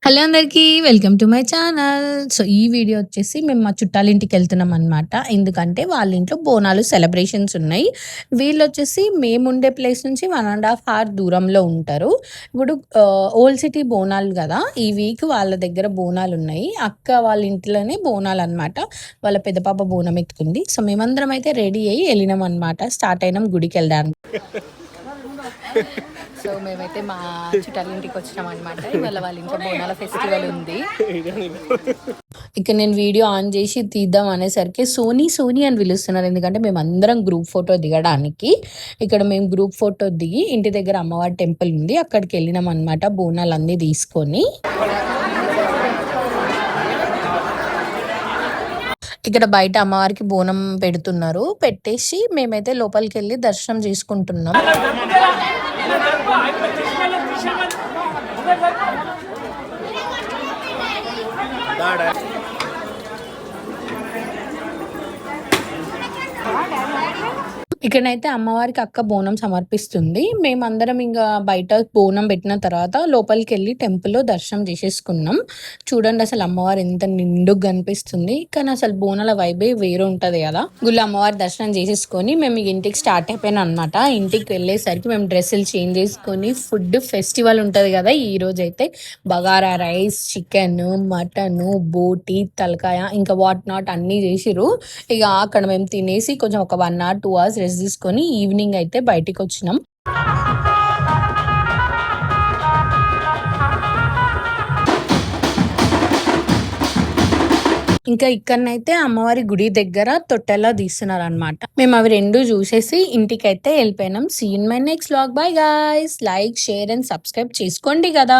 Hello అందరికీ. Welcome to my channel. So, ఈ video వచ్చేసి మేము మా చుట్టాలింటికెళ్తున్నామనమాట. ఎందుకంటే వాళ్ళ ఇంట్లో బోనాలు సెలబ్రేషన్స్ ఉన్నాయి. వీళ్ళొచ్చేసి మేముండే ప్లేస్ నుంచి 1 ½ అవర్ దూరంలో ఉంటారు. ఇప్పుడు ఓల్డ్ సిటీ బోనాలు గదా! ఈ వీక్ వాళ్ళ దగ్గర బోనాలున్నాయి. అక్క వాళ్ళ ఇంట్లోనే బోనాలనమాట. వాళ్ళ పెద్ద పాప బోనం ఎత్తుకుంది. సో, మేమందరం అయితే రెడీ అయ్యి ఎళ్ళినామనమాట. స్టార్ట్ అయినాం గుడికెళ్ళడానికి. సో మేమైతే మా చుట్టాలింటికి వచ్చినాం అనమాట. ఇవాళ వాళ్ళ ఇంట్లో బోనాల ఫెస్టివల్ ఉంది. ఇక నేను వీడియో ఆన్ చేసి తీద్దాం అనేసరికి సోనీ సోనీ అని పిలుస్తున్నారు. ఎందుకంటే మేమందరం గ్రూప్ ఫోటో దిగడానికి. ఇక్కడ మేము గ్రూప్ ఫోటో దిగి ఇంటి దగ్గర అమ్మవారి టెంపుల్ ఉంది, అక్కడికి వెళ్ళినాం అనమాట బోనాలన్నీ తీసుకొని. ఇక్కడ బయట అమ్మవారికి బోనం పెడుతున్నారు. పెట్టేసి మేమైతే లోపలికి వెళ్ళి దర్శనం చేసుకుంటున్నాం. ఇక్కడనైతే అమ్మవారికి అక్క బోనం సమర్పిస్తుంది. మేమందరం ఇంకా బయట బోనం పెట్టిన తర్వాత లోపలికెళ్ళి టెంపుల్‌లో దర్శనం చేసేసుకున్నాం. చూడండి అసలు అమ్మవారు ఎంత నిండుగా కనిపిస్తుంది. కానీ అసలు బోనాల వైబే వేరే ఉంటది కదా! గుళ్ళో అమ్మవారి దర్శనం చేసేసుకొని మేము ఇంటికి స్టార్ట్ అయిపోయాం అనమాట. ఇంటికి వెళ్ళేసరికి మేము డ్రెస్సులు చేంజ్ చేసుకొని ఫుడ్ ఫెస్టివల్ ఉంటది కదా! ఈరోజైతే బగారా రైస్, చికెన్, మటన్, బోటి, తలకాయ ఇంకా వాట్ నాట్ అన్నీ చేసిర్రు. ఇక అక్కడ మేము తినేసి కొంచెం ఒక 1 అవర్ 2 అవర్స్ రెస్ట్ తీసుకొని ఈవినింగ్ అయితే బయటికి వచ్చినాం. ఇంకా ఇక్కడనైతే అమ్మవారి గుడి దగ్గర తొట్టెలా తీస్తున్నారు అనమాట. మేము అవి 2 చూసేసి ఇంటికైతే వెళ్ళిపోయినాం. See in my next vlog. Bye guys. Like, share and subscribe చేసుకోండి కదా.